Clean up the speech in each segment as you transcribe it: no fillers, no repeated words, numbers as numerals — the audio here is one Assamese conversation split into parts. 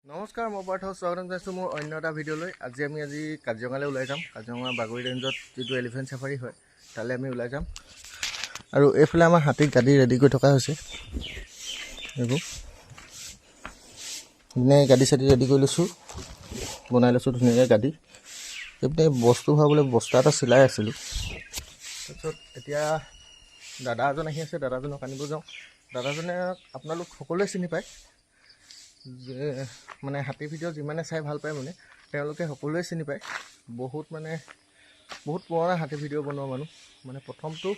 নমস্কাৰ, মই পাৰ্থ স্বাগতম জনাইছোঁ মোৰ অন্য এটা ভিডিঅ'লৈ। আজি কাজিৰঙালৈ ওলাই যাম। কাজিৰঙা বাগৰি ৰেঞ্জত যিটো এলিফেণ্ট চাফাৰী হয় তালৈ আমি ওলাই যাম। আৰু এইফালে আমাৰ হাতীক গাড়ী ৰেডি কৰি থকা হৈছে। এইবোৰ ধুনীয়াকৈ গাড়ী চাড়ী ৰেডি কৰি লৈছোঁ, বনাই লৈছোঁ ধুনীয়াকৈ গাড়ী। এইপিনে বস্তু ভৰাবলৈ বস্তা এটা চিলাই আছিলোঁ। তাৰপিছত এতিয়া দাদা এজন আহি আছে, দাদাজনক আনিব যাওঁ। দাদাজনে আপোনালোক সকলোৱে চিনি পায়, যে মানে হাতী ভিডিঅ' যিমানে চাই ভাল পায় মানে তেওঁলোকে সকলোৱে চিনি পায়। বহুত পুৰণা হাতী ভিডিঅ' বনোৱা মানুহ, মানে প্ৰথমটো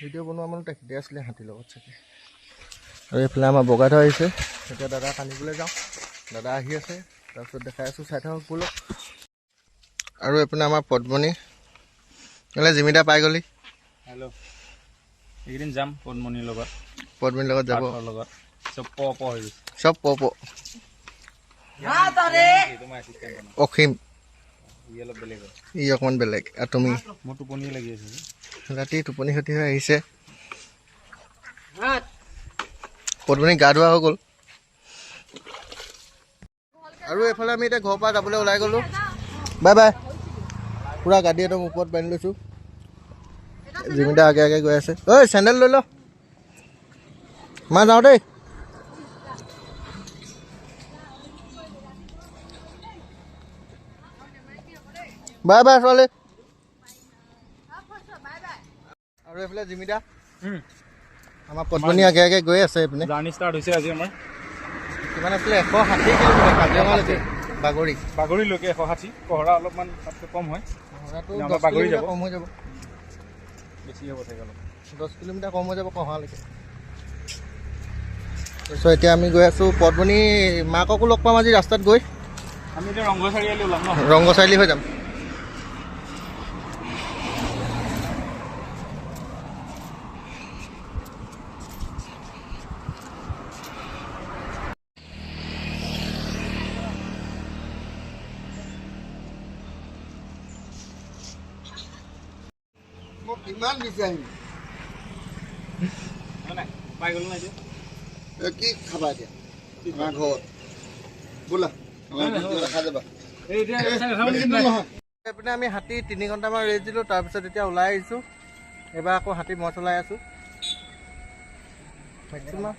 ভিডিঅ' বনোৱা মানুহ তেখেতে আছিলে হাতীৰ লগত চাগে। আৰু এইফালে আমাৰ বগাধৰ আহিছে। এতিয়া দাদাক আনিবলৈ যাওঁ, দাদা আহি আছে। তাৰপিছত দেখাই আছোঁ, চাই থাকক বোলো। আৰু এইপিনে আমাৰ পদ্মনী বোলে জিমিদা পাই গ'লি। হেল্ল', এইকেইদিন যাম পদ্মনীৰ লগত যাব লগত চব হৈ গৈছে, চব অসীম অলপ বেলেগ হয়, ই অকণমান বেলেগ। আৰু তুমি? মোৰ টোপনি লাগি আছে, ৰাতি টোপনি ক্ষতি হৈ আহিছে। পদ্মনী গা ধোৱা হৈ গ'ল। আৰু এইফালে আমি এতিয়া ঘৰৰ পৰা যাবলৈ ওলাই গ'লোঁ। Bye bye. পূৰা গাড়ী একদম ওপৰত বান্ধি লৈছোঁ। জিমিদা আগে আগে গৈ আছে। ঐ চেণ্ডেল লৈ ল, মা যাওঁ দেই। বাই বাই ছোৱালী। আৰু এইফালে জিমিদা, আমাৰ পদ্মনী আগে আগে গৈ আছে। এইপিনে জাৰ্ণি ষ্টাৰ্ট হৈছে আজি আমাৰ। কিমান আছিলে? 160 কিলোমিটাৰ কাজিৰঙালৈকে বাগৰিলৈকে 160। কহৰা অলপমান তাতকৈ কম হয়, বাগৰি যাব, কম হৈ যাব, বেছি হ'ব চাগে অলপ, 10 কিলোমিটাৰ কম হৈ যাব কহৰালৈকে। তাৰপিছত এতিয়া আমি গৈ আছোঁ পদ্মনী মাককো লগ পাম আজি ৰাস্তাত গৈ। আমি এতিয়া ৰংঘৰ চাৰিআলি ওলাম ন? ৰংঘৰ চাৰিআলি হৈ যাম। কিমান বিচাৰিম পাই গ'লো নাই এতিয়া? কি খাবা এতিয়া? আমাৰ ঘৰত বোলা দেখা যাবা। এইপিনে আমি হাতী 3 ঘণ্টামান ৰেষ্ট দিলোঁ। তাৰপিছত এতিয়া ওলাই আহিছোঁ। এইবাৰ আকৌ হাতী মই চলাই আছোঁ। মেক্সিমাম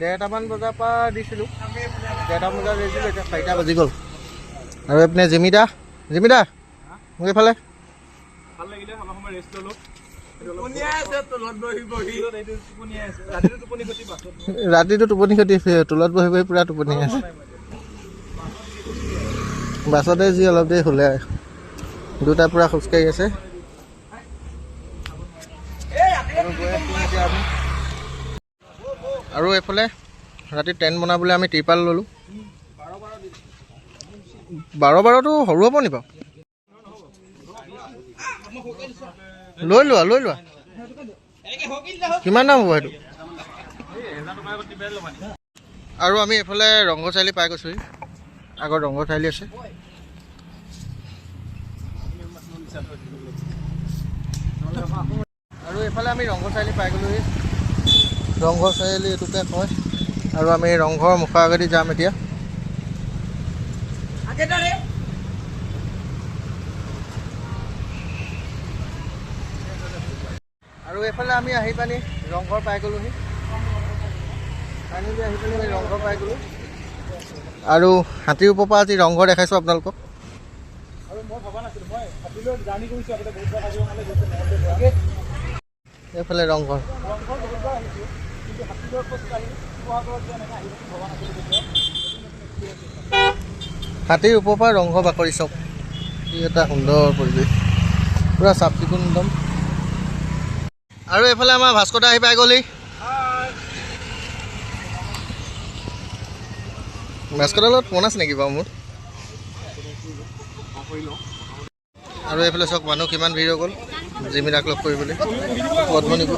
1:30মান বজাৰ পৰা দিছিলোঁ, 1:30 বজাত ৰেষ্ট দিলোঁ। এতিয়া 4টা বাজি গ'ল। আৰু এইপিনে জিমিদা মোক এইফালে ভাল লাগিলে, অলপ সময় ৰেষ্ট ল'লোঁ। ৰাতিটো টোপনি ক্ষতি, তলত বহি বহি পূৰা টোপনি আছে। বাছতে যি অলপ দেৰি শুলে, দুটা পূৰা খোজকাঢ়ি আছে। আৰু এইফালে ৰাতি টেণ্ট বনাবলৈ আমি ত্ৰিপাল ল'লোঁ। 12-12টো সৰু হ'ব নি বাৰু? লৈ লোৱা। কিমান দাম হ'ব সেইটো? আৰু আমি এইফালে ৰংঘৰ চাৰিআলি পাই গৈছোঁ। আগত ৰংঘৰ চাৰিআলি আছে। আৰু এইফালে আমি ৰংঘৰ চাৰিআলি পাই গ'লোহি। ৰংঘৰ চাৰিআলি এইটোকে কয়। আৰু আমি ৰংঘৰৰ মুখৰ আগেদি যাম এতিয়া। আৰু এইফালে আমি আহি পানি ৰংঘৰ পাই গ'লোহি। ৰংঘৰ পাই গ'লোঁ। আৰু হাতীৰ ওপৰৰ পৰা আজি ৰংঘৰ দেখাইছোঁ আপোনালোকক। এইফালে ৰংঘৰ। হাতীৰ ওপৰৰ পৰা ৰংঘৰ বাকৰি চাওক। ই এটা সুন্দৰ পৰিৱেশ, পূৰা চাফ চিকুণ একদম। আৰু এইফালে আমাৰ ভাস্কৰদা আহি পাই গ'লহি। ভাস্কৰদাৰ লগত ফোন আছে নেকি বাৰু মোৰ? আৰু এইফালে চাওক মানুহ কিমান ভিৰ হৈ গ'ল জিমিদাক লগ কৰিবলৈ, পদ্মনীকো।